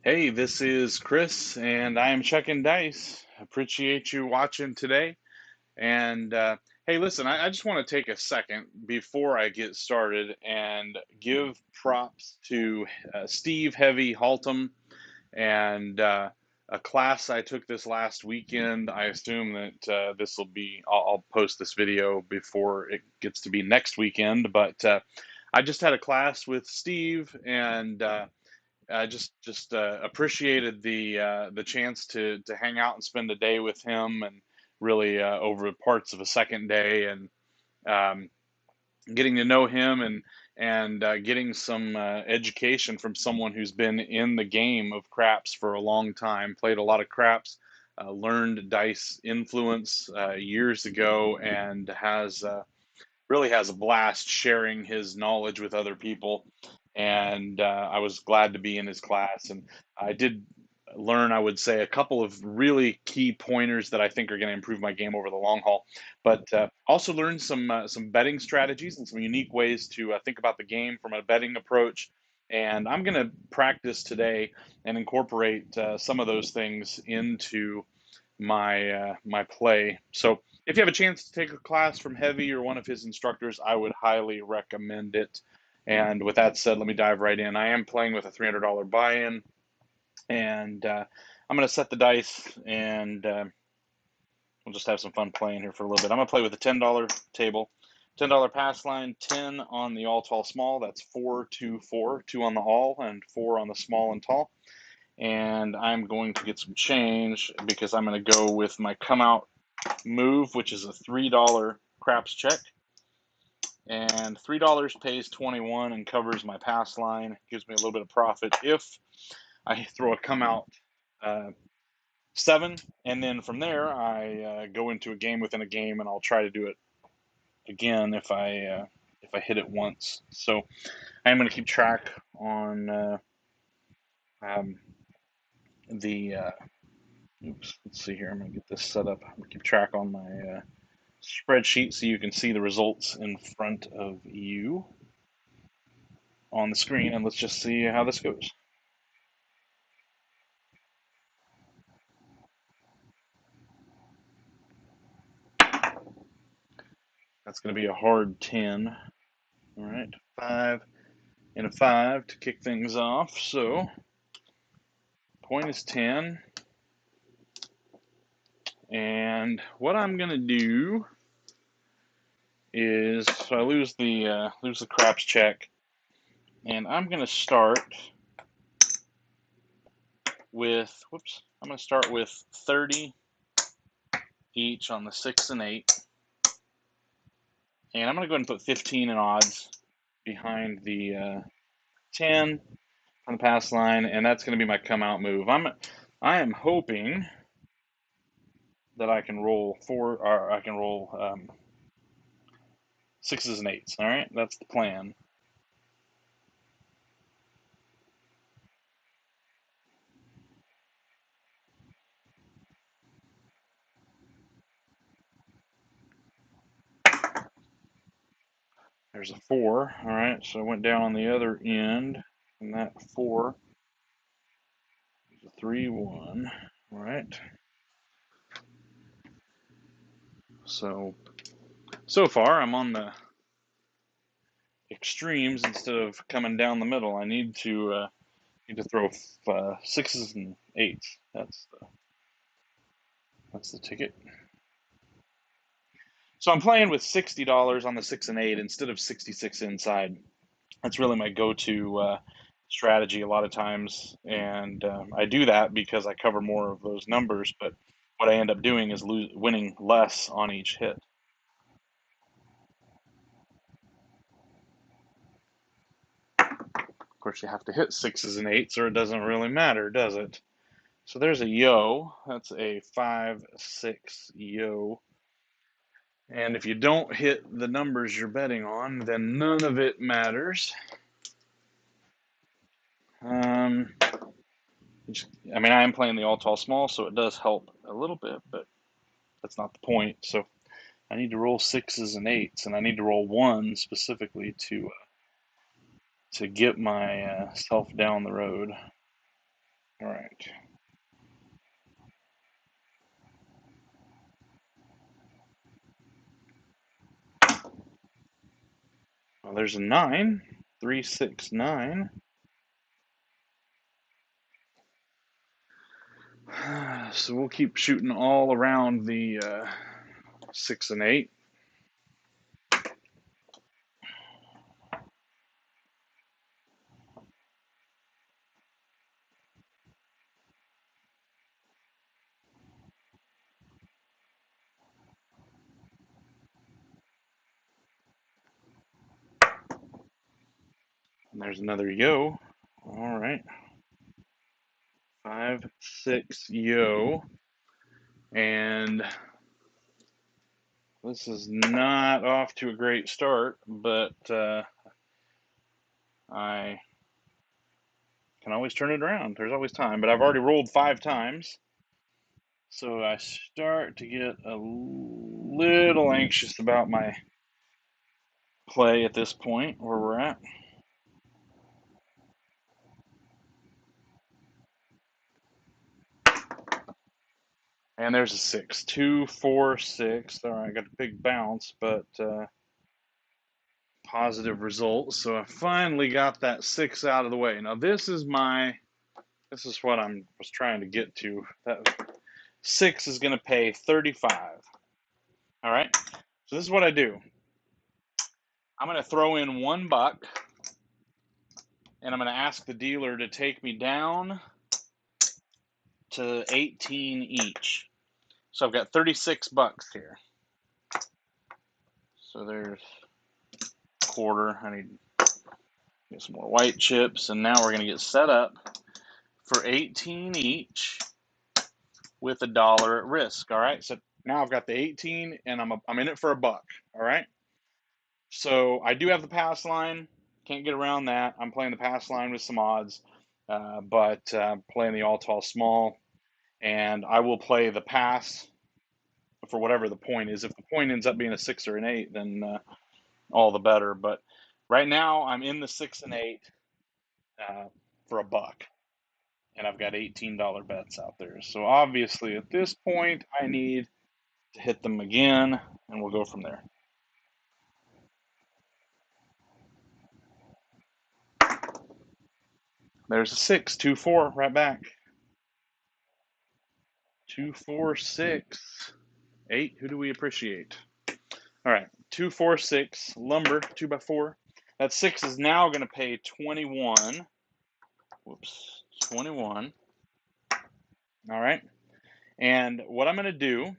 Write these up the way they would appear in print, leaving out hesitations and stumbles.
Hey, this is Chris, and I am checking dice. Appreciate you watching today. And hey, listen, I just want to take a second before I get started and give props to Steve Heavy Haltom and a class I took this last weekend. I assume that this will be, I'll post this video before it gets to be next weekend, but I just had a class with Steve and I just appreciated the chance to hang out and spend a day with him, and really over parts of a second day, and um, getting to know him and getting some education from someone who's been in the game of craps for a long time, played a lot of craps, learned dice influence years ago, and has really has a blast sharing his knowledge with other people. And I was glad to be in his class. And I did learn, I would say, a couple of really key pointers that I think are going to improve my game over the long haul. But also learned some betting strategies and some unique ways to think about the game from a betting approach. And I'm going to practice today and incorporate some of those things into my play. So if you have a chance to take a class from Heavy or one of his instructors, I would highly recommend it. And with that said, let me dive right in. I am playing with a $300 buy-in, and I'm going to set the dice, and we'll just have some fun playing here for a little bit. I'm going to play with a $10 table. $10 pass line, 10 on the all tall small. That's 4 2 4, 2 on the all and 4 on the small and tall. And I'm going to get some change because I'm going to go with my come out move, which is a $3 craps check. And $3 pays 21 and covers my pass line. Gives me a little bit of profit if I throw a come out 7. And then from there, I go into a game within a game, and I'll try to do it again if I hit it once. So I'm going to keep track on um, the. Oops, let's see here. I'm going to get this set up. I'm going to keep track on my spreadsheet so you can see the results in front of you on the screen, and let's just see how this goes. That's going to be a hard 10. All right, 5 and a 5 to kick things off. So point is 10. And what I'm going to do is, so I lose the craps check, and I'm going to start with, whoops, I'm going to start with 30 each on the 6 and 8. And I'm going to go ahead and put 15 in odds behind the 10 on the pass line, and that's going to be my come out move. I am hoping that I can roll sixes and eights. All right, that's the plan. There's a 4. All right, so I went down on the other end, and that 4 is a 3 1. All right. So far I'm on the extremes instead of coming down the middle. I need to throw sixes and eights. That's the ticket. So I'm playing with $60 on the 6 and 8 instead of 66 inside. That's really my go-to strategy a lot of times, and I do that because I cover more of those numbers. But what I end up doing is winning less on each hit. Of course, you have to hit sixes and eights, or it doesn't really matter, does it? So there's a yo. That's a 5-6 yo. And if you don't hit the numbers you're betting on, then none of it matters. Um, I mean, I am playing the all tall small, so it does help a little bit, but that's not the point. So I need to roll sixes and eights, and I need to roll one specifically to get my self down the road. All right. Well, there's a 9. 3, 6, 9. So we'll keep shooting all around the 6 and 8. And there's another yo. All right. 5, 6, yo. And this is not off to a great start, but I can always turn it around. There's always time, but I've already rolled 5 times. So I start to get a little anxious about my play at this point where we're at. And there's a 6. 2, 4, 6. All right, I got a big bounce, but positive result. So I finally got that 6 out of the way. Now this is what I was trying to get to. That 6 is going to pay 35. All right. So this is what I do. I'm going to throw in $1, and I'm going to ask the dealer to take me down to 18 each. So I've got 36 bucks here. So there's a quarter. I need to get some more white chips, and now we're going to get set up for 18 each with $1 at risk. All right. So now I've got the 18, and I'm in it for $1. All right. So I do have the pass line. Can't get around that. I'm playing the pass line with some odds, but playing the all tall small, and I will play the pass for whatever the point is. If the point ends up being a 6 or an 8, then all the better. But right now I'm in the 6 and 8 for $1, and I've got $18 bets out there. So obviously at this point I need to hit them again, and we'll go from there. There's a 6, 2, 4, right back. 2, 4, 6, 8. Who do we appreciate? All right, 2, 4, 6, lumber, 2 by 4. That 6 is now going to pay 21. Whoops, 21. All right, and what I'm going to do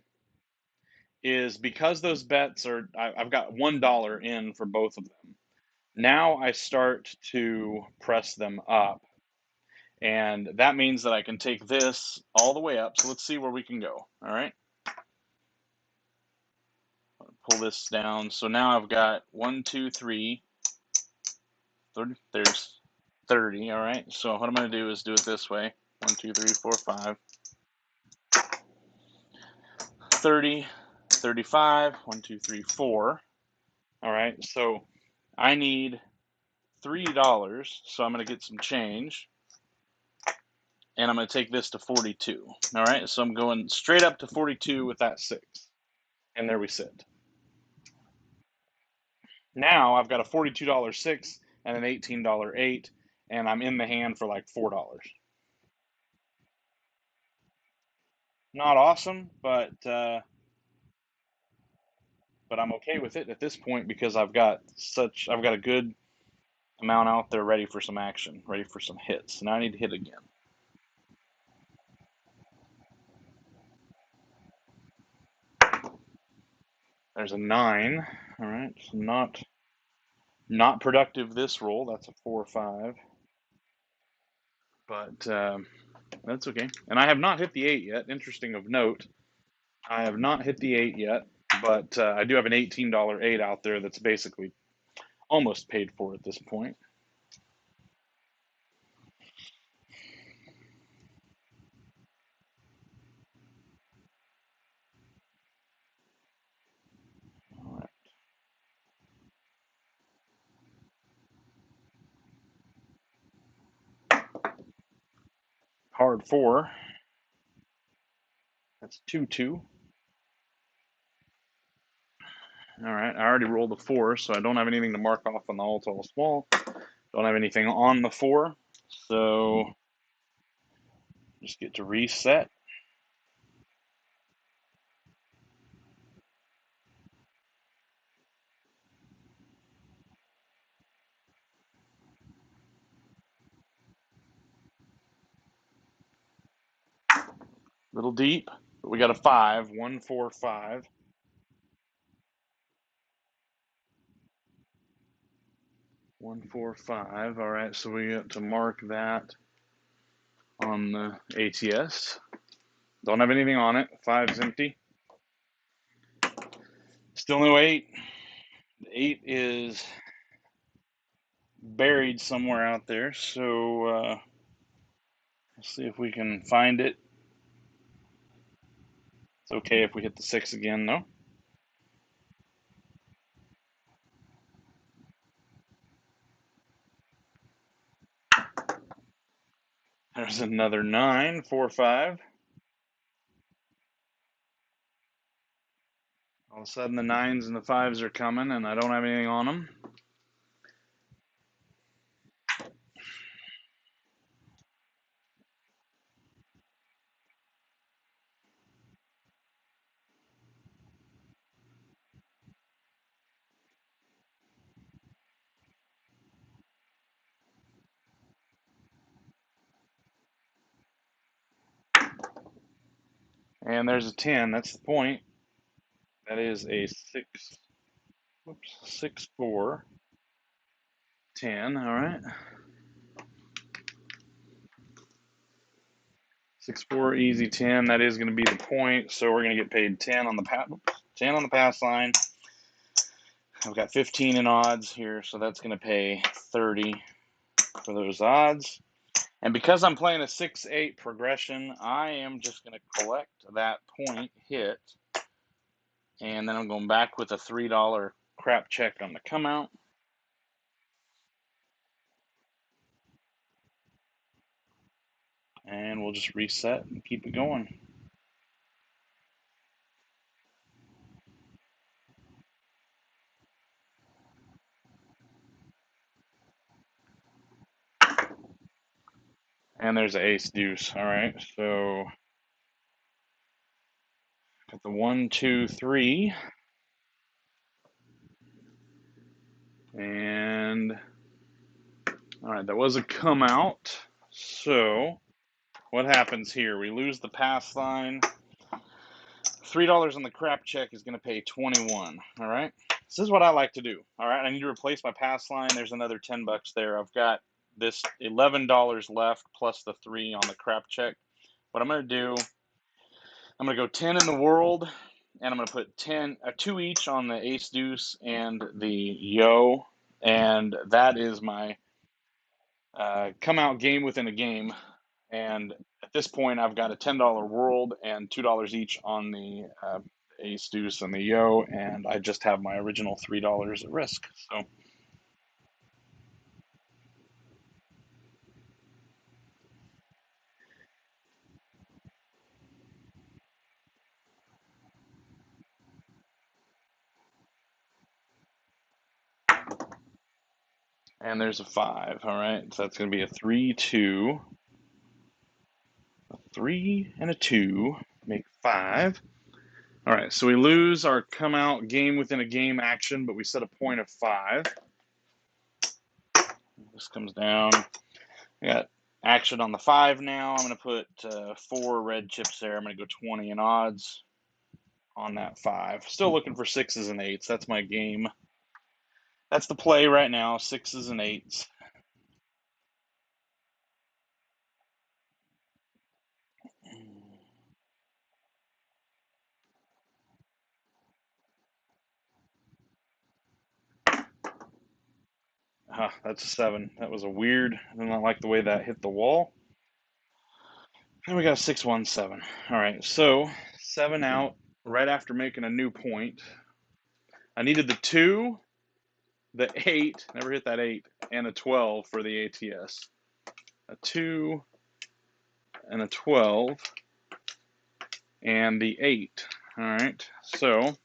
is, because those bets are, I've got $1 in for both of them. Now I start to press them up, and that means that I can take this all the way up. So let's see where we can go. All right. Pull this down. So now I've got 1, 2, 3, 30, there's 30. All right. So what I'm going to do is do it this way. 1, 2, 3, 4, 5, 30, 35, 1, 2, 3, 4. All right. So I need $3. So I'm going to get some change, and I'm going to take this to 42. All right. So I'm going straight up to 42 with that 6. And there we sit. Now I've got a $42 6 and an $18 8, and I'm in the hand for like $4. Not awesome, but I'm okay with it at this point because I've got a good amount out there ready for some action, ready for some hits. Now I need to hit again. There's a 9. All right, so not productive this roll. That's a 4 or 5, but that's okay. And I have not hit the 8 yet. Interesting of note, I have not hit the 8 yet, but I do have an $18 8 out there that's basically almost paid for at this point. All right. Card 4. That's 2-2. All right, I already rolled a 4, so I don't have anything to mark off on the all tall small. Don't have anything on the 4, so just get to reset. Little deep, but we got a 5. 1, 4, 5. 1, 4, 5. All right, so we got to mark that on the ATS. Don't have anything on it. 5's empty. Still no 8. The 8 is buried somewhere out there, so let's see if we can find it. It's okay if we hit the 6 again, though. There's another 9, 4, 5. All of a sudden, the 9s and the 5s are coming, and I don't have anything on them. And there's a 10. That's the point. That is a 6. Whoops, 6, 4, 10. All right. 6, 4, easy 10. That is going to be the point. So we're going to get paid 10 on the 10 on the pass line. I've got 15 in odds here, so that's going to pay 30 for those odds. And because I'm playing a 6-8 progression, I am just going to collect that point hit. And then I'm going back with a $3 crap check on the come out. And we'll just reset and keep it going. And there's an ace deuce. All right, so got the 1, 2, 3. And all right, that was a come out. So what happens here? We lose the pass line. $3 on the crap check is going to pay 21. All right. This is what I like to do. All right. I need to replace my pass line. There's another 10 bucks there. I've got this $11 left plus the 3 on the crap check. What I'm going to do, I'm going to go 10 in the world, and I'm going to put 2 each on the ace deuce and the yo, and that is my come out game within a game. And at this point, I've got a $10 world and $2 each on the ace deuce and the yo, and I just have my original $3 at risk. So and there's a 5. All right, so that's going to be a 3, 2, a 3, and a 2. Make 5. All right, so we lose our come out game within a game action, but we set a point of 5. This comes down. I got action on the 5 now. I'm going to put 4 red chips there. I'm going to go 20 in odds on that 5. Still looking for 6s and 8s. That's my game. That's the play right now, 6s and 8s. That's a 7. That was a weird. I did not like the way that hit the wall. And we got a 6, 1, 7. All right, so 7 out right after making a new point. I needed the 2, the 8, never hit that 8, and a 12 for the ATS. A 2, and a 12, and the 8. All right, so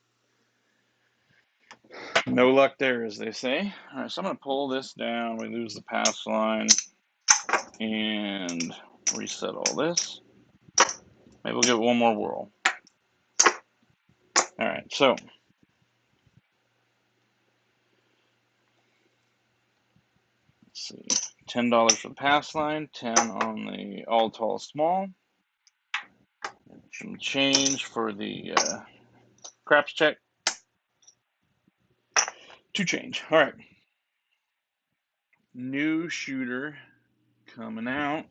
no luck there, as they say. All right, so I'm going to pull this down. We lose the pass line and reset all this. Maybe we'll give it one more whirl. All right, so let's see. $10 for the pass line, 10 on the all tall small. Some change for the craps check. 2 change. All right. New shooter coming out.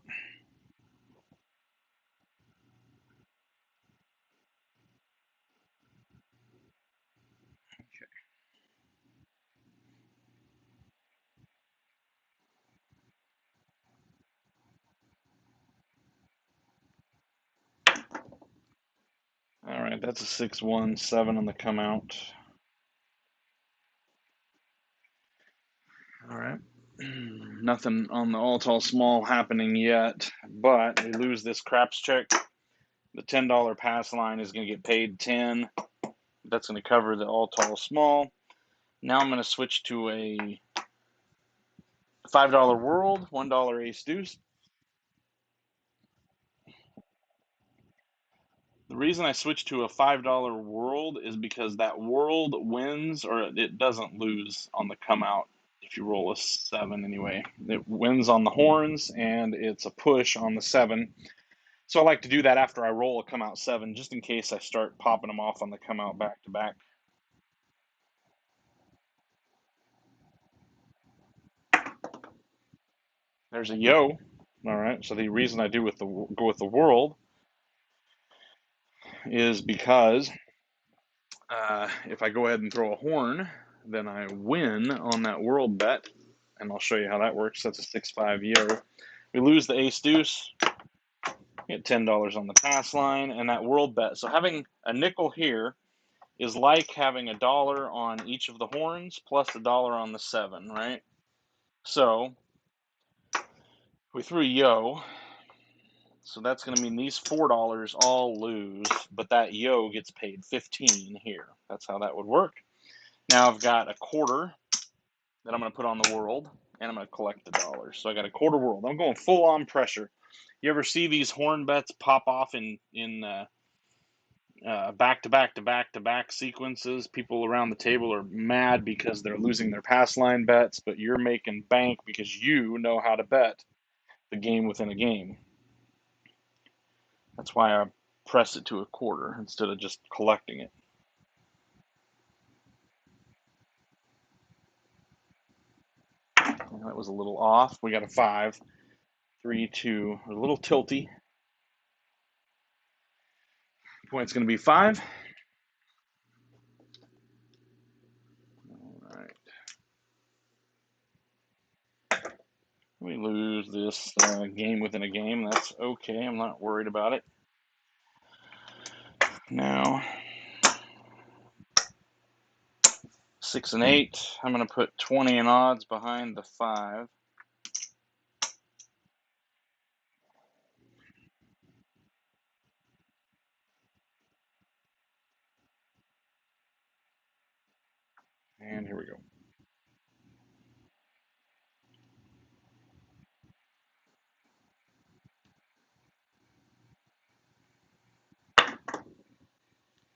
All right, that's a 6-1, 7 on the come out. All right. Nothing on the all tall small happening yet, but we lose this craps check. The $10 pass line is going to get paid 10. That's going to cover the all tall small. Now I'm going to switch to a $5 world, $1 ace deuce. The reason I switched to a $5 world is because that world wins, or it doesn't lose on the come out if you roll a 7 anyway. It wins on the horns, and it's a push on the 7. So I like to do that after I roll a come out 7, just in case I start popping them off on the come out back to back. There's a yo. All right. So the reason I go with the world is because if I go ahead and throw a horn, then I win on that world bet, and I'll show you how that works. That's a 6-5 yo. We lose the ace deuce, get $10 on the pass line, and that world bet. So having a nickel here is like having a dollar on each of the horns plus a dollar on the 7, right? So we threw a yo. So that's going to mean these $4 all lose, but that yo gets paid 15 here. That's how that would work. Now I've got a quarter that I'm going to put on the world, and I'm going to collect the dollars. So I got a quarter world. I'm going full on pressure. You ever see these horn bets pop off in back to back to back to back sequences? People around the table are mad because they're losing their pass line bets, but you're making bank because you know how to bet the game within a game. That's why I press it to a quarter instead of just collecting it. That was a little off. We got a 5, 3, 2, a little tilty. Point's going to be 5. All right. We lose this game within a game. That's okay. I'm not worried about it. Now, 6 and 8. I'm going to put 20 in odds behind the 5. And here we go.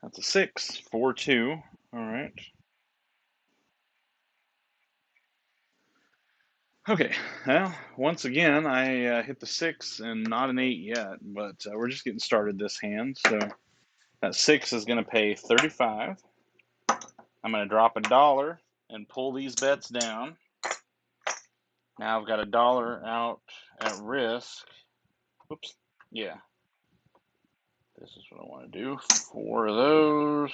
That's a 6, 4, 2. All right. Okay, well, once again, I hit the 6 and not an 8 yet, but we're just getting started this hand. So that 6 is going to pay 35. I'm going to drop a dollar and pull these bets down. Now I've got a dollar out at risk. Whoops. Yeah. This is what I want to do. 4 of those.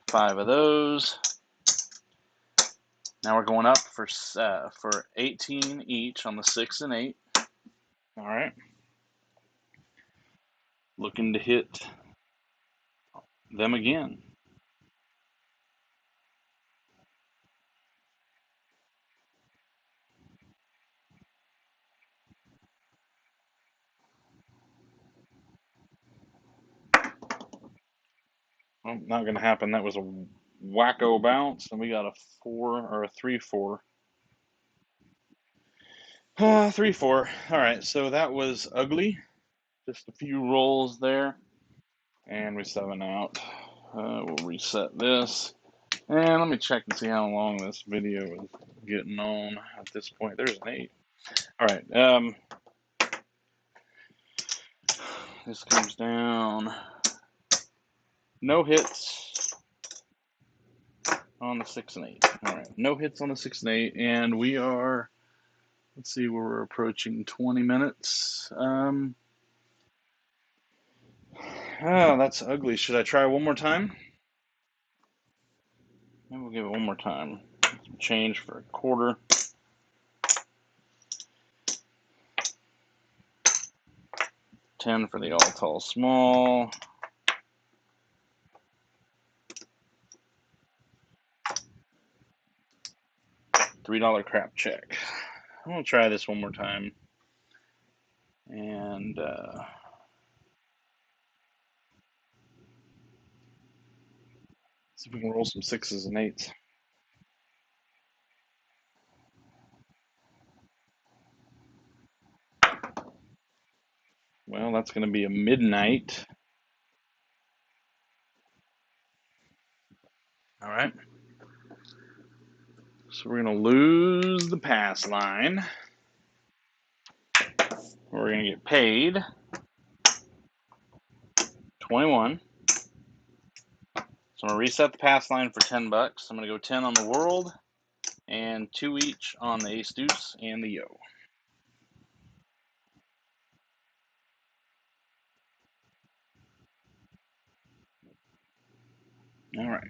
5 of those. Now we're going up for 18 each on the 6 and 8. All right. Looking to hit them again. Well, not going to happen. That was a wacko bounce, and we got a 4 or a 3-4. 3-4. All right, so that was ugly. Just a few rolls there, and we 7 out. We'll reset this, and let me check and see how long this video is getting on at this point. There's an 8. All right, this comes down. No hits on the 6 and 8. All right, no hits on the 6 and 8, and we are. Let's see, we're approaching 20 minutes. Oh, that's ugly. Should I try one more time? Maybe we'll give it one more time. Some change for a quarter. $10 for the all tall small. $3 crap check. I'm gonna try this one more time, and see if we can roll some 6s and 8s. Well, that's gonna be a midnight. All right. So we're gonna lose the pass line. We're gonna get paid 21. So I'm gonna reset the pass line for $10. I'm gonna go 10 on the world and 2 each on the ace deuce and the yo. All right.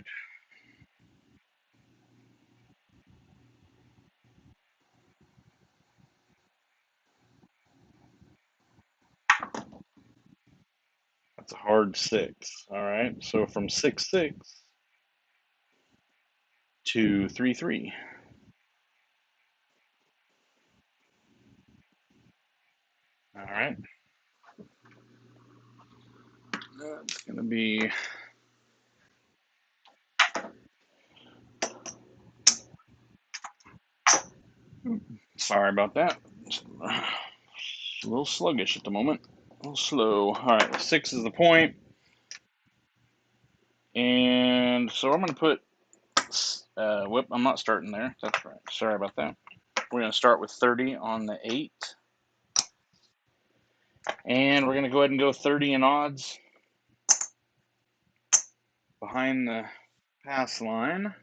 That's a hard 6. All right. So from 6-6 to 3-3. All right. That's gonna be. Sorry about that. A little sluggish at the moment. A little slow. All right. 6 is the point. And so I'm gonna put. Whoop, I'm not starting there. That's right. Sorry about that. We're going to start with 30 on the 8. And we're going to go ahead and go 30 in odds behind the pass line.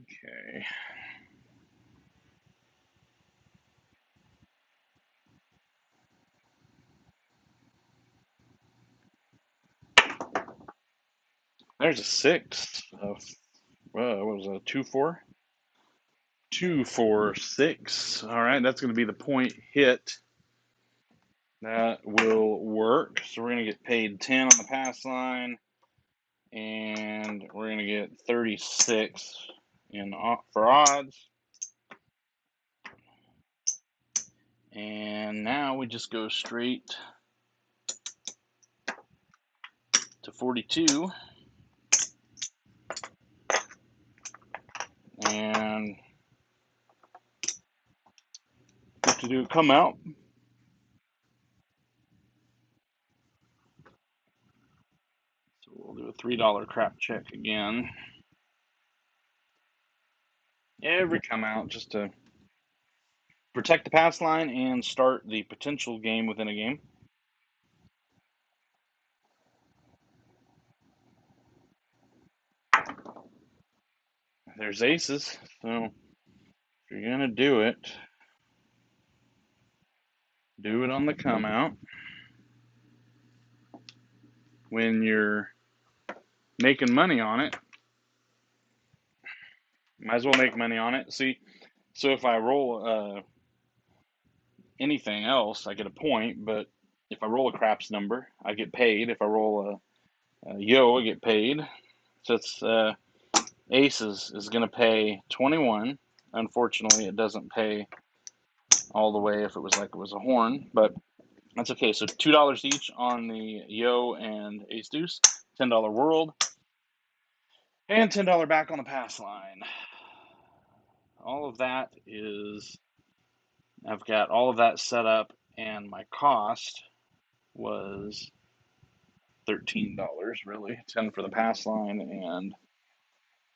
Okay. There's a 6. What was a 2-4? 2-4-6. All right, that's going to be the point hit. That will work. So we're going to get paid 10 on the pass line, and we're going to get 36 for odds. And now we just go straight to 42. And what to do? Come out. So we'll do a $3 crap check again. Every come out just to protect the pass line and start the potential game within a game. There's aces, so if you're gonna do it on the come out. When you're making money on it, might as well make money on it. See, so if I roll anything else, I get a point, but if I roll a craps number, I get paid. If I roll a yo, I get paid. So it's aces is going to pay 21. Unfortunately, it doesn't pay all the way if it was a horn, but that's okay. So $2 each on the yo and ace deuce, $10 world, and $10 back on the pass line. All of that is, I've got all of that set up, and my cost was $13, really. 10 for the pass line, and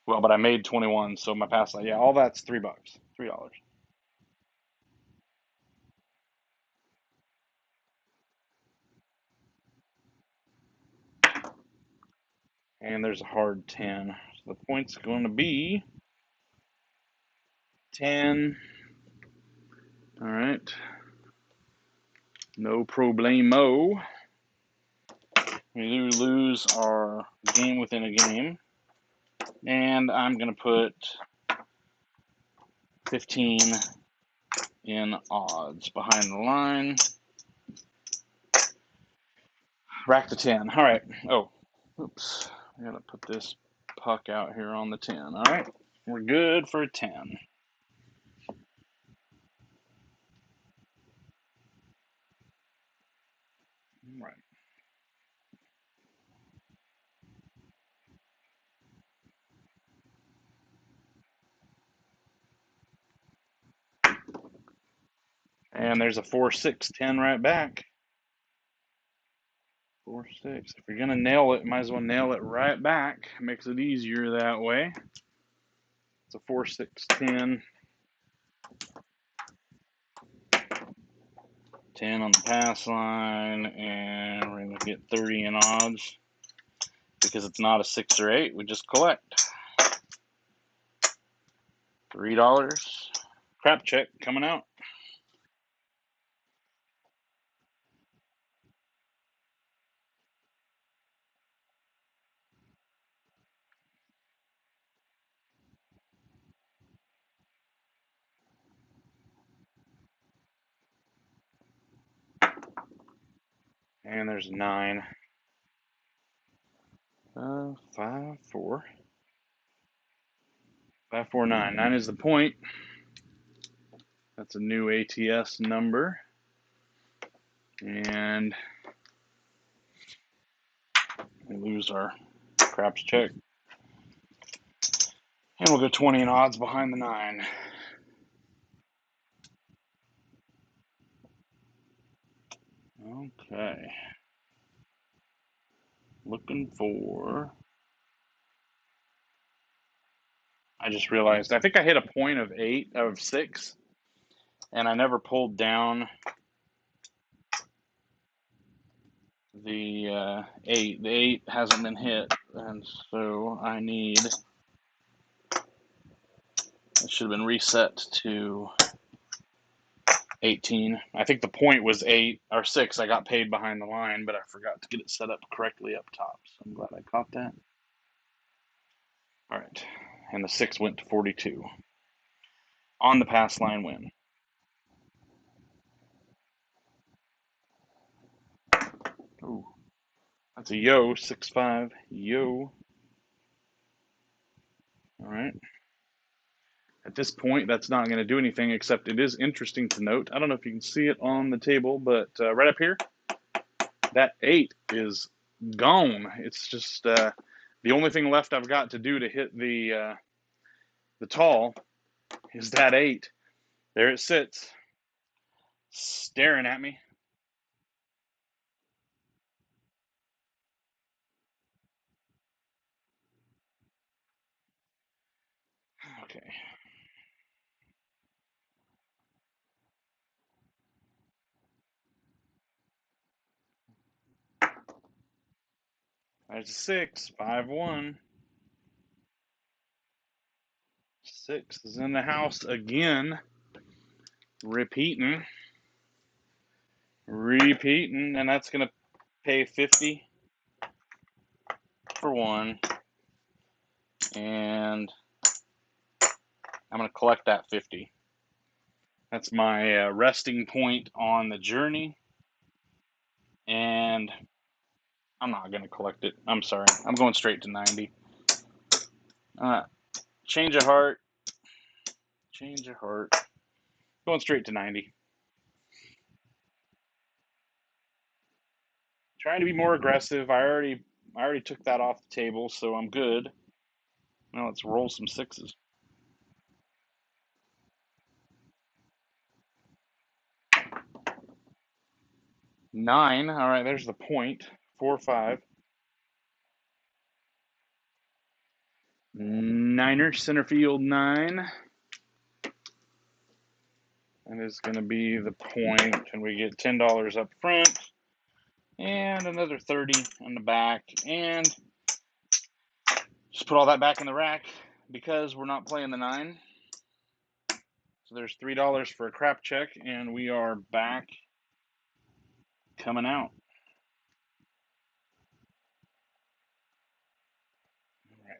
well, but I made 21, so my pass line, yeah, all that's $3, $3. And there's a hard 10. So the point's going to be 10. All right. No problemo. We do lose our game within a game. And I'm going to put 15 in odds behind the line. Rack the 10. All right. Oh, oops. I got to put this puck out here on the 10. All right. We're good for 10. All right. And there's a 4, 6, 10 right back. 4, 6. If you're going to nail it, might as well nail it right back. Makes it easier that way. It's a 4, 6, 10. 10 on the pass line, and we're going to get 30 in odds. Because it's not a 6 or 8, we just collect. $3. Crap check coming out. And there's 9. 5, 4. 5, 4, 9. 9 is the point. That's a new ATS number. And we lose our craps check. And we'll go 20 in odds behind the 9. Okay. Looking for... I just realized, I think I hit a point of 8, of 6, and I never pulled down the 8. The 8 hasn't been hit, and so I need... It should have been reset to 18. I think the point was 8 or 6. I got paid behind the line, but I forgot to get it set up correctly up top. So I'm glad I caught that. All right. And the 6 went to 42. On the pass line win. Ooh. That's a yo, 6-5. Yo. All right. At this point, that's not going to do anything, except it is interesting to note. I don't know if you can see it on the table, but right up here, that 8 is gone. It's just the only thing left I've got to do to hit the tall is that 8. There it sits, staring at me. Okay. There's a 6, 5-1. 6 is in the house again. Repeating, and that's going to pay 50 for 1. And I'm going to collect that 50. That's my resting point on the journey. And I'm not going to collect it. I'm sorry. I'm going straight to 90. Change of heart. change of heart. Going straight to 90. Trying to be more aggressive. I already took that off the table, so I'm good. Now let's roll some sixes. 9. All right, there's the point. 4, 5. Niner, center field 9. That is going to be the point, and we get $10 up front, and another 30 in the back, and just put all that back in the rack because we're not playing the 9. So there's $3 for a crap check, and we are back coming out. All right.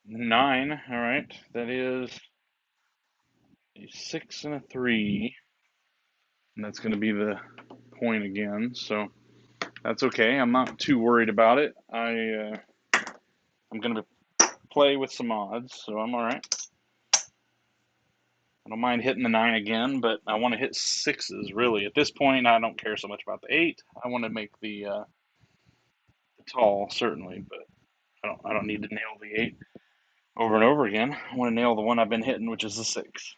9. All right. That is a 6 and a 3. And that's going to be the point again. So that's okay. I'm not too worried about it. I'm going to play with some odds, so I'm all right. I don't mind hitting the 9 again, but I want to hit sixes, really. At this point, I don't care so much about the 8. I want to make the tall, certainly, but I don't need to nail the 8 over and over again. I want to nail the one I've been hitting, which is the 6.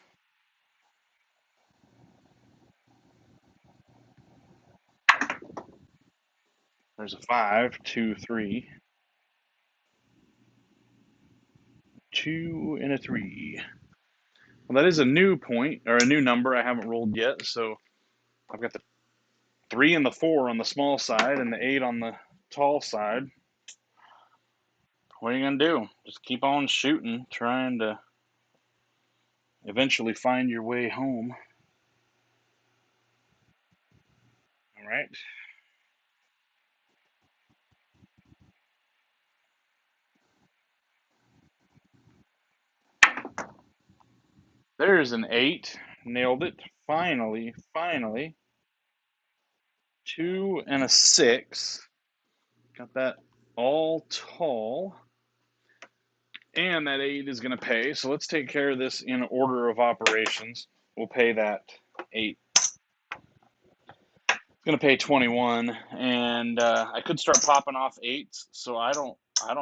There's a 5, 2, 3. 2 and a 3. Well, that is a new point, or a new number I haven't rolled yet, so I've got the 3 and the 4 on the small side and the 8 on the tall side. What are you going to do? Just keep on shooting, trying to eventually find your way home. All right. There's an 8. Nailed it. Finally. 2 and a 6. Got that all tall. And that 8 is going to pay. So let's take care of this in order of operations. We'll pay that 8. It's going to pay 21. And I could start popping off 8s. So I don't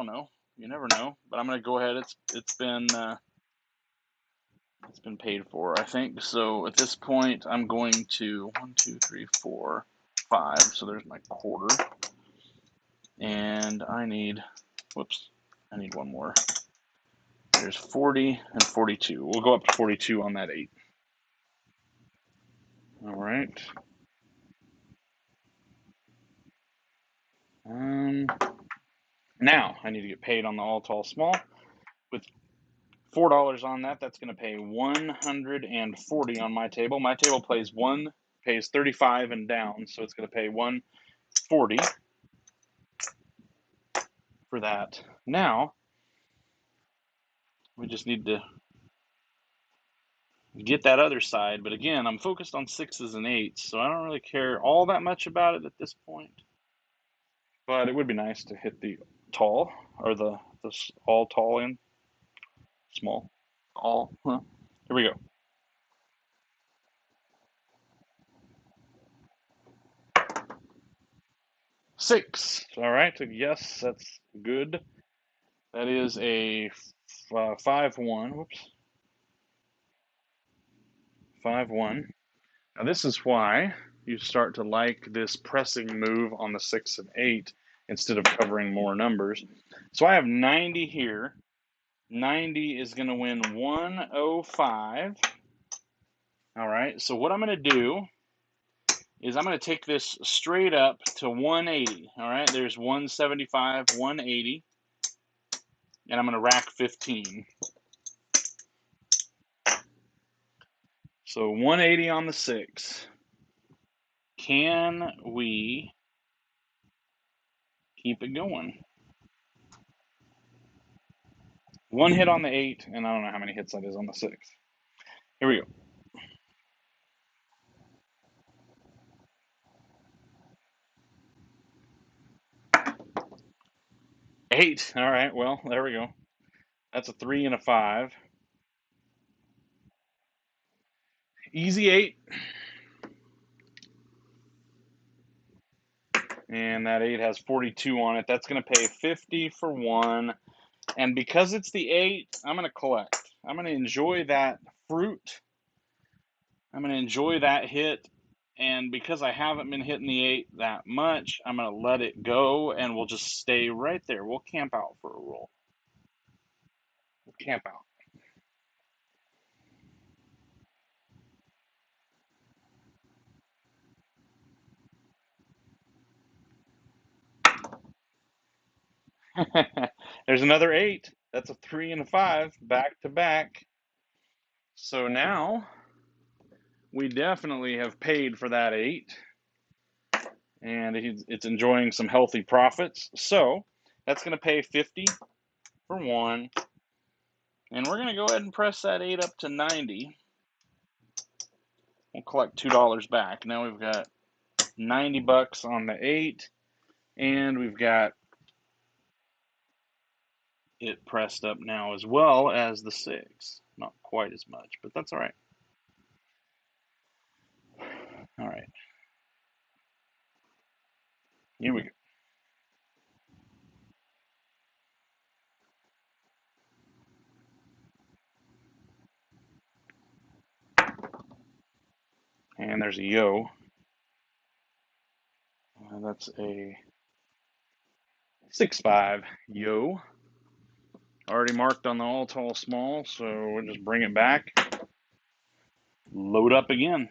know. You never know. But I'm going to go ahead. It's been paid for, I think. So at this point, I'm going to 1, 2, 3, 4, 5. So there's my quarter. And I need one more. There's 40 and 42. We'll go up to 42 on that 8. All right. Now I need to get paid on the all tall small. With $4 on that, that's going to pay 140 on my table. My table pays 35 and down, so it's going to pay 140 for that. Now we just need to get that other side, but again, I'm focused on 6s and 8s, so I don't really care all that much about it at this point. But it would be nice to hit the tall, or the all tall in small. All. Here we go. 6. All right. Yes, that's good. That is a 5-1. Whoops. 5-1. Now this is why you start to like this pressing move on the 6 and 8 instead of covering more numbers. So I have 90 here. 90 is going to win 105. All right. So what I'm going to do is I'm going to take this straight up to 180. All right. There's 175, 180. And I'm going to rack 15. So 180 on the 6. Can we keep it going? One hit on the 8, and I don't know how many hits that is on the 6. Here we go. 8. All right, well, there we go. That's a 3 and a 5. Easy 8. And that 8 has 42 on it. That's going to pay 50 for 1. And because it's the 8, I'm going to collect. I'm going to enjoy that fruit. I'm going to enjoy that hit. And because I haven't been hitting the 8 that much, I'm going to let it go, and we'll just stay right there. We'll camp out for a roll. We'll camp out. There's another 8. That's a 3 and a 5 back to back. So now we definitely have paid for that 8, and it's enjoying some healthy profits. So that's going to pay 50 for 1, and we're going to go ahead and press that 8 up to 90. We'll collect $2 back. Now we've got 90 bucks on the 8, and we've got it pressed up now as well as the 6. Not quite as much, but that's all right. All right, here we go. And there's a yo. That's a 6-5 yo. Already marked on the all tall small, so we'll just bring it back. Load up again.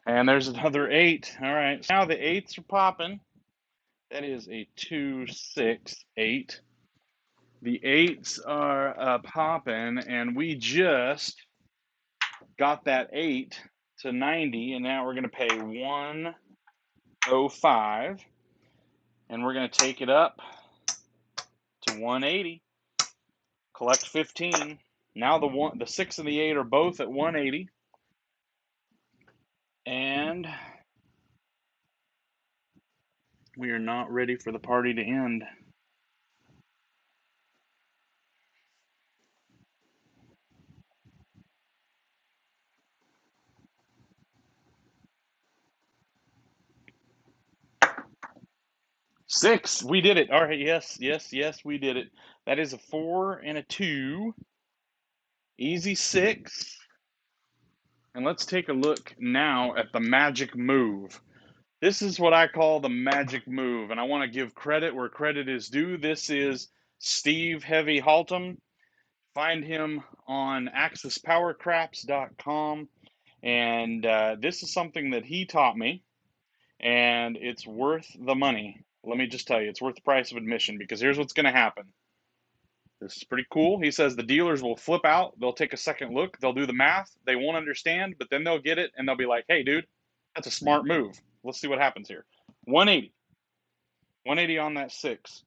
And there's another 8. All right, so now the 8s are popping. That is a 2, 6, 8. The 8s are popping, and we just got that 8 to 90, and now we're going to pay 105, and we're going to take it up to 180. Collect 15. Now the 6 and the 8 are both at 180, and we are not ready for the party to end. Six, we did it. All right, yes, yes, yes, we did it. That is a 4 and a 2. Easy 6. And let's take a look now at the magic move. This is what I call the magic move, and I want to give credit where credit is due. This is Steve Heavy Haltom. Find him on accesspowercraps.com, and this is something that he taught me, and it's worth the money. Let me just tell you, it's worth the price of admission, because here's what's going to happen. This is pretty cool. He says the dealers will flip out. They'll take a second look. They'll do the math. They won't understand, but then they'll get it, and they'll be like, hey, dude, that's a smart move. Let's see what happens here. 180. 180 on that 6.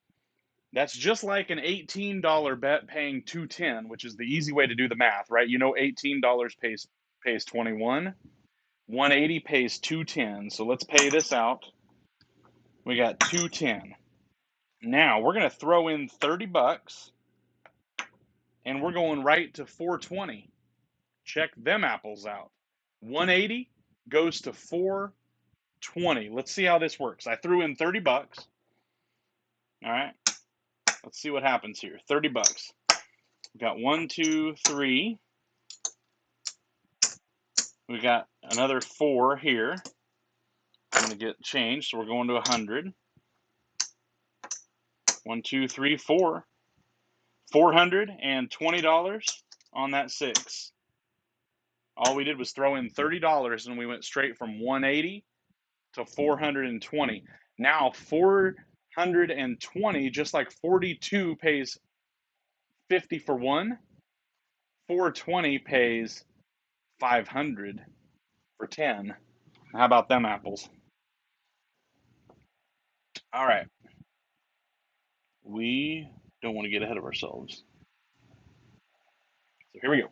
That's just like an $18 bet paying 210, which is the easy way to do the math, right? You know, $18 pays 21. 180 pays 210. So let's pay this out. We got 210. Now we're going to throw in 30 bucks, and we're going right to 420. Check them apples out. 180 goes to 420. Let's see how this works. I threw in 30 bucks. All right. Let's see what happens here. 30 bucks. We got 1, 2, 3. We got another 4 here. I'm going to get changed, so we're going to 100. 1, 2, 3, 4. $420 on that 6. All we did was throw in $30, and we went straight from 180 to 420. Now 420, just like 42 pays 50 for 1, 420 pays 500 for 10. How about them apples? All right. we don't want to get ahead of ourselves. So here we go.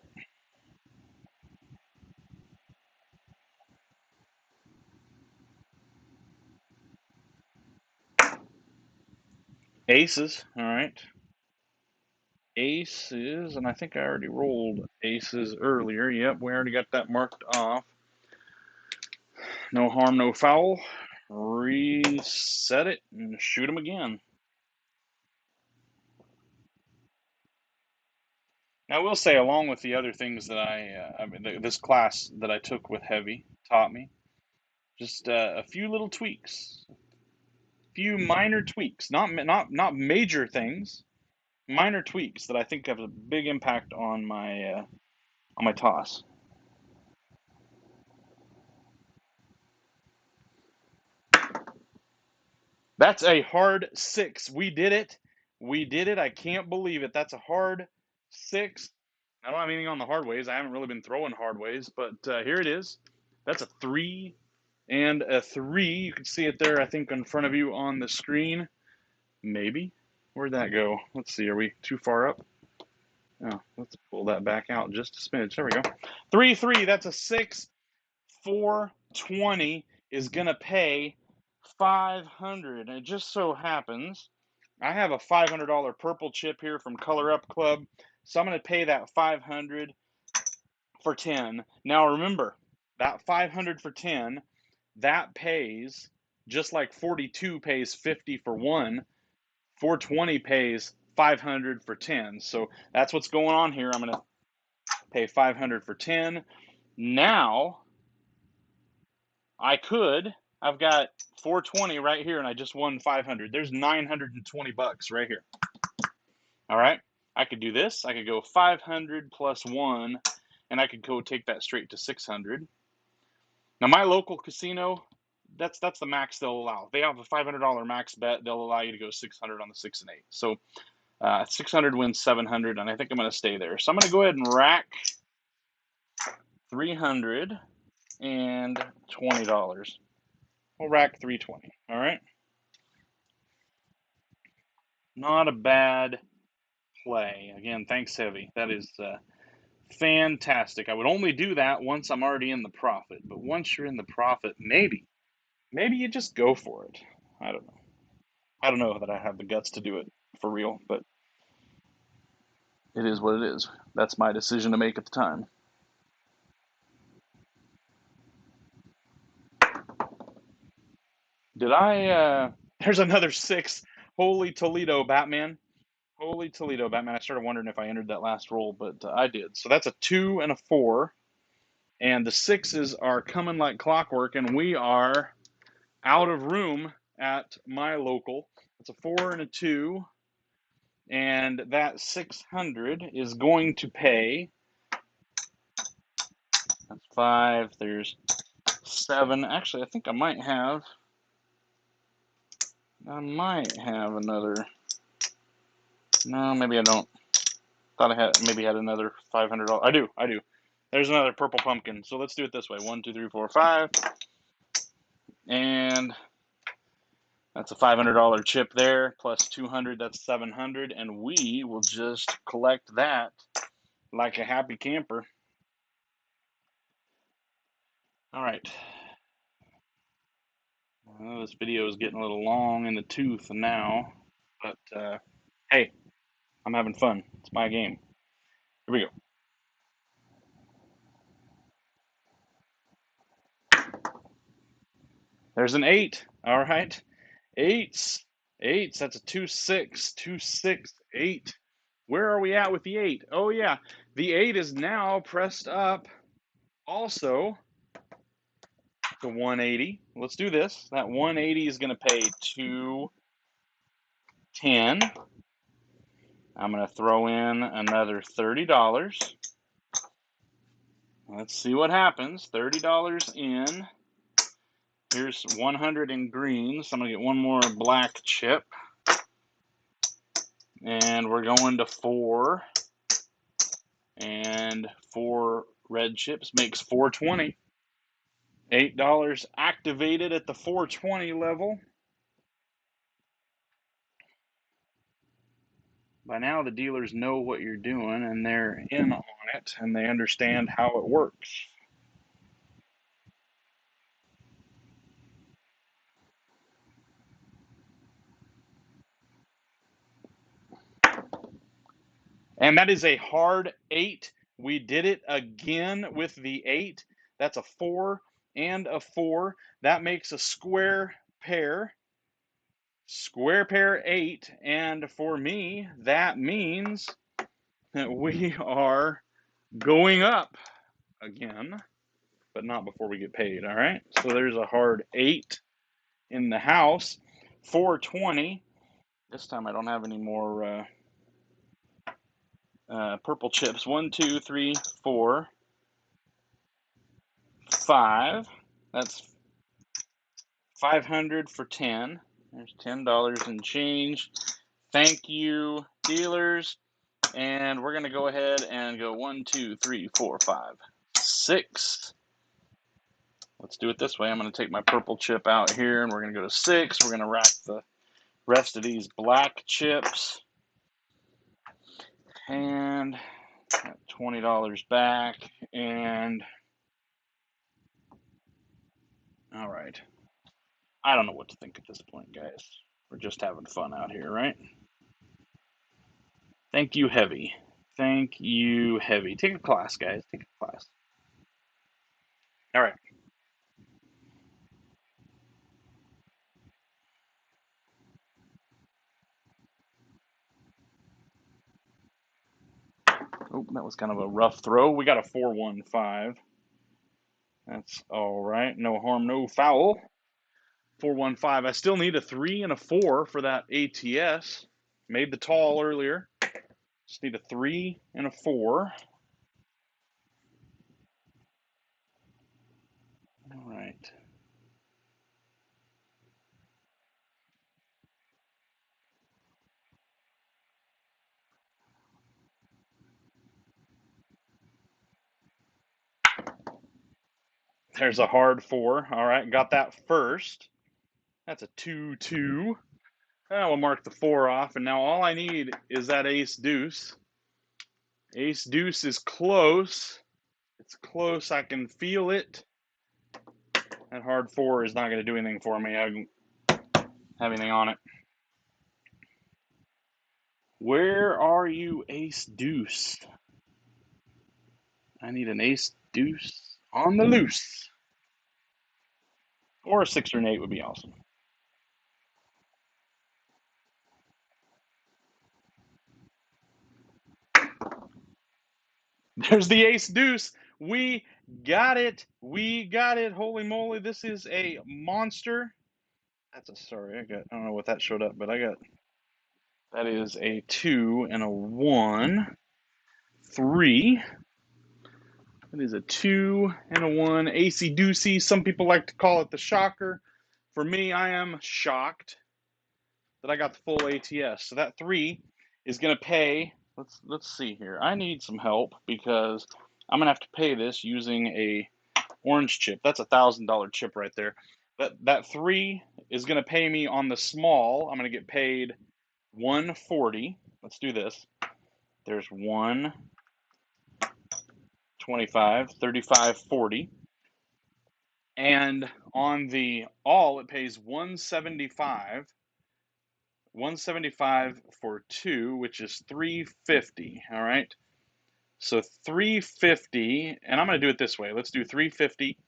Aces, all right. Aces, and I think I already rolled aces earlier. Yep, we already got that marked off. No harm, no foul. Reset it and shoot them again. Now, I will say, along with the other things that I mean, this class that I took with Heavy taught me, just a few little tweaks, few minor tweaks, not major things, minor tweaks that I think have a big impact on my toss. That's a hard six. We did it. We did it. I can't believe it. That's a hard six. I don't have anything on the hard ways. I haven't really been throwing hard ways, but here it is. That's a 3 and a 3. You can see it there, I think, in front of you on the screen. Maybe. Where'd that go? Let's see. Are we too far up? Oh, let's pull that back out just a smidge. There we go. 3 3. That's a 6. 420 is going to pay 500. And it just so happens I have a $500 purple chip here from Color Up Club. So I'm going to pay that 500 for 10. Now remember, that 500 for 10, that pays just like 42 pays 50 for 1, 420 pays 500 for 10. So that's what's going on here. I'm going to pay 500 for 10. Now I've got 420 right here and I just won 500. There's 920 bucks right here. All right. I could do this. I could go 500 plus 1 and I could go take that straight to 600. Now my local casino, that's the max they'll allow. They have a $500 max bet. They'll allow you to go 600 on the 6 and 8. So 600 wins 700, and I think I'm going to stay there. So I'm going to go ahead and rack $320. We'll rack 320. All right. Not a bad play. Again, thanks, Heavy. That is fantastic. I would only do that once I'm already in the profit. But once you're in the profit, maybe you just go for it. I don't know. I don't know that I have the guts to do it for real, but it is what it is. That's my decision to make at the time. Did I? There's another 6. Holy Toledo, Batman. Holy Toledo, Batman. I started wondering if I entered that last roll, but I did. So that's a 2 and a 4. And the 6s are coming like clockwork, and we are out of room at my local. It's a 4 and a 2. And that 600 is going to pay. That's 5. There's 7. Actually, I think I might have another. No, maybe I don't. Thought I had another $500. I do. There's another purple pumpkin. So let's do it this way. 1, 2, 3, 4, 5. And that's a $500 chip there. Plus 200, that's 700. And we will just collect that like a happy camper. All right. Well, this video is getting a little long in the tooth now. But hey, I'm having fun. It's my game. Here we go. There's an 8. All right. 8s. That's a 2, 6. 2, 6, 8. Where are we at with the 8? Oh, yeah. The 8 is now pressed up also to 180. Let's do this. That 180 is going to pay 210. I'm going to throw in another $30. Let's see what happens. $30 in. Here's 100 in green, so I'm going to get one more black chip. And we're going to 4. And 4 red chips makes 420. $8 activated at the 420 level. By now, the dealers know what you're doing and they're in on it and they understand how it works. And that is a hard 8. We did it again with the 8. That's a 4 and a 4. That makes a square pair. Square pair 8. And for me, that means that we are going up again, but not before we get paid. All right. So there's a hard 8 in the house. 420. This time I don't have any more purple chips. 1, 2, 3, 4, 5. That's 500 for 10. There's $10 and change. Thank you, dealers. And we're going to go ahead and go 1, 2, 3, 4, 5, 6. Let's do it this way. I'm going to take my purple chip out here and we're going to go to 6. We're going to rack the rest of these black chips. And $20 back. And all right. I don't know what to think at this point, guys. We're just having fun out here, right? Thank you, Heavy. Thank you, Heavy. Take a class, guys. Take a class. All right. Oh, that was kind of a rough throw. We got a 415. That's all right. No harm, no foul. 415. I still need a 3 and a 4 for that ATS. Made the tall earlier. Just need a 3 and a 4. All right. There's a hard 4. All right. Got that first. That's a 2-2. We'll mark the 4 off. And now all I need is that ace deuce. Ace deuce is close. It's close. I can feel it. That hard 4 is not going to do anything for me. I don't have anything on it. Where are you, ace deuce? I need an ace deuce on the loose. Or a 6 or an 8 would be awesome. There's the ace deuce. We got it. We got it. Holy moly. This is a monster. That's a sorry. I don't know what that showed up, but I got that is a 2 and a 1. 3. That is a 2 and a 1. Acey deucey. Some people like to call it the shocker. For me, I am shocked that I got the full ATS. So that 3 is going to pay. Let's see here. I need some help because I'm going to have to pay this using a orange chip. That's $1,000 chip right there. That 3 is going to pay me on the small. I'm going to get paid 140. Let's do this. There's 1, 25, 35, 40. And on the all, it pays 175. 175 for 2, which is 350. All right. So 350, and I'm going to do it this way. Let's do 350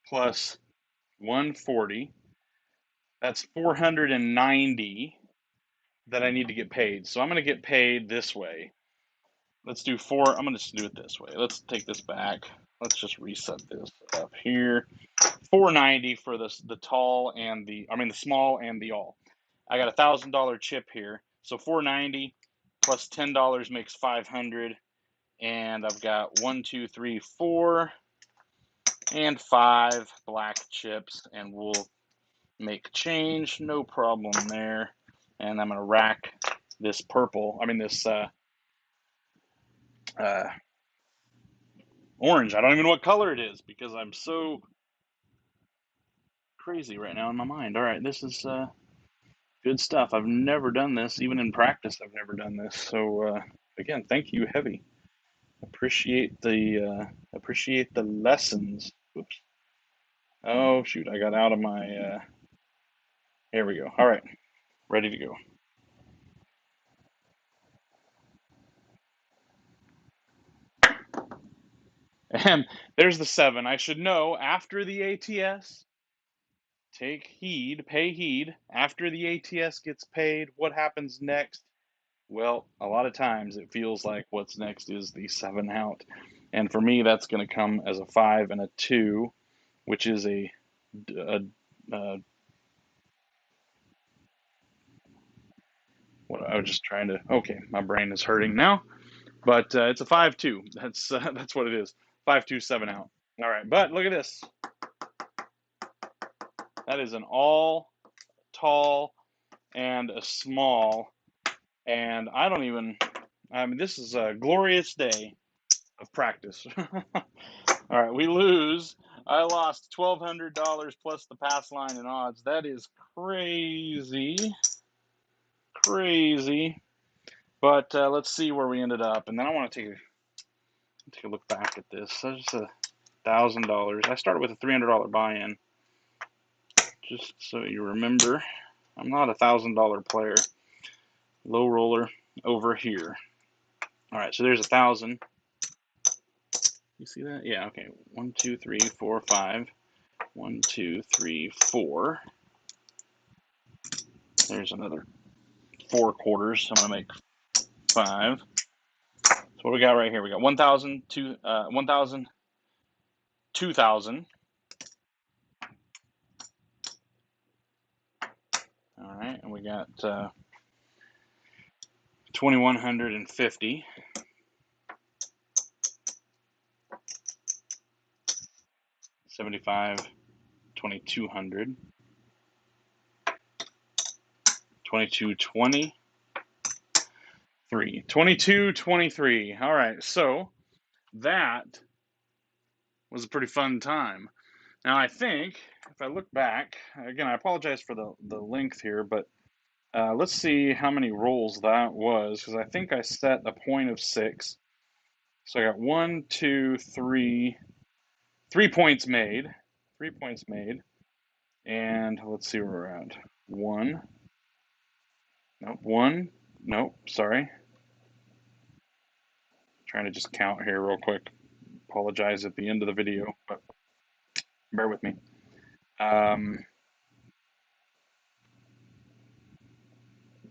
plus 140. That's 490 that I need to get paid. So I'm going to get paid this way. Let's do 4. I'm going to just do it this way. Let's take this back. Let's just reset this up here. 490 for the tall and the small and the all. I got $1,000 chip here. So 490 plus $10 makes 500. And I've got 1, 2, 3, 4, and 5 black chips, and we'll make change, no problem there. And I'm gonna rack this purple. This orange. I don't even know what color it is because I'm so crazy right now in my mind. All right, this is Good stuff. I've never done this. Even in practice, I've never done this. So, again, thank you, Heavy. Appreciate the lessons. Oops. Oh, shoot. I got out of my, here we go. All right. Ready to go. And there's the 7. I should know after the ATS, take heed, pay heed. After the ATS gets paid, what happens next? Well, a lot of times it feels like what's next is the 7 out. And for me, that's going to come as a 5 and a 2, which is a what I was just trying to. Okay, my brain is hurting now, but it's a 5-2. That's what it is. 5-2, 7 out. All right, but look at this. That is an all, tall, and a small, and I don't even. I mean, this is a glorious day of practice. All right, we lose. I lost $1,200 plus the pass line and odds. That is crazy, crazy. But let's see where we ended up, and then I want to take a look back at this. So just $1,000. I started with a $300 buy-in, just so you remember. I'm not a $1,000 player. Low roller over here. All right, so there's 1,000. You see that? Yeah. Okay. 1, 2, 3, 4, 5. 1, 2, 3, 4. There's another 4 quarters. I'm gonna make 5. So what we got right here? We got 1,000, 1,000, 2,000. All right, and we got 2,150. 75, 2,200. 2220. 2223. All right, so that was a pretty fun time. Now I think if I look back again, I apologize for the length here, but let's see how many rolls that was, because I think I set a point of 6. So I got 1, 2, 3 points made. 3 points made, and let's see where we're at. 1. Nope. 1. Nope. Sorry. Trying to just count here real quick. Apologize at the end of the video, but bear with me.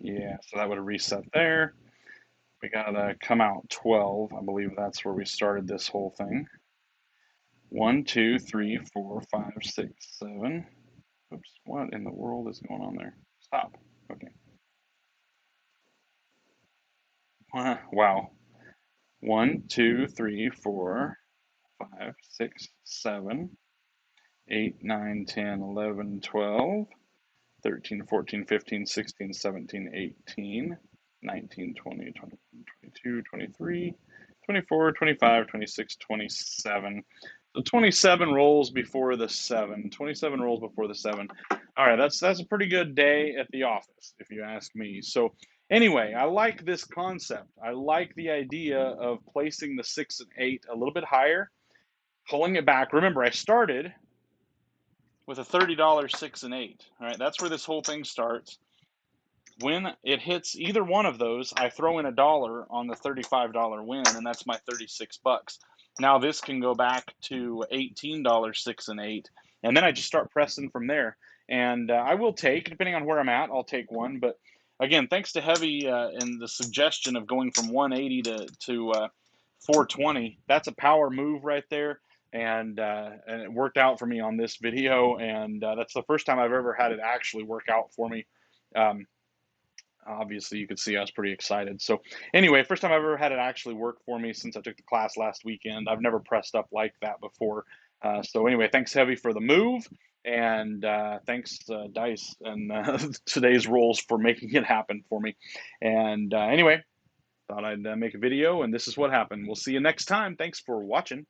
Yeah, so that would have reset there. We gotta come out 12. I believe that's where we started this whole thing. 1, 2, 3, 4, 5, 6, 7. Oops, what in the world is going on there? Stop. Okay. Wow. 1, 2, 3, 4, 5, 6, 7, 8, 9, 10, 11, 12, 13, 14, 15, 16, 17, 18, 19, 20, 21, 22, 23, 24, 25, 26, 27. So 27 rolls before the 7. 27 rolls before the 7. All right, that's a pretty good day at the office, if you ask me. So anyway, I like this concept. I like the idea of placing the 6 and 8 a little bit higher, pulling it back. Remember, I started with a $30 6 and 8. All right, that's where this whole thing starts. When it hits either one of those, I throw in $1 on the $35 win, and that's my 36 bucks. Now this can go back to $18 6 and 8, and then I just start pressing from there. And I will take, depending on where I'm at, I'll take one. But again, thanks to Heavy and the suggestion of going from 180 to 420. That's a power move right there. And it worked out for me on this video, and that's the first time I've ever had it actually work out for me. Obviously, you could see I was pretty excited. So anyway, first time I've ever had it actually work for me since I took the class last weekend. I've never pressed up like that before. So anyway, thanks Heavy for the move, and thanks Dice and today's rolls for making it happen for me. And anyway, thought I'd make a video, and this is what happened. We'll see you next time. Thanks for watching.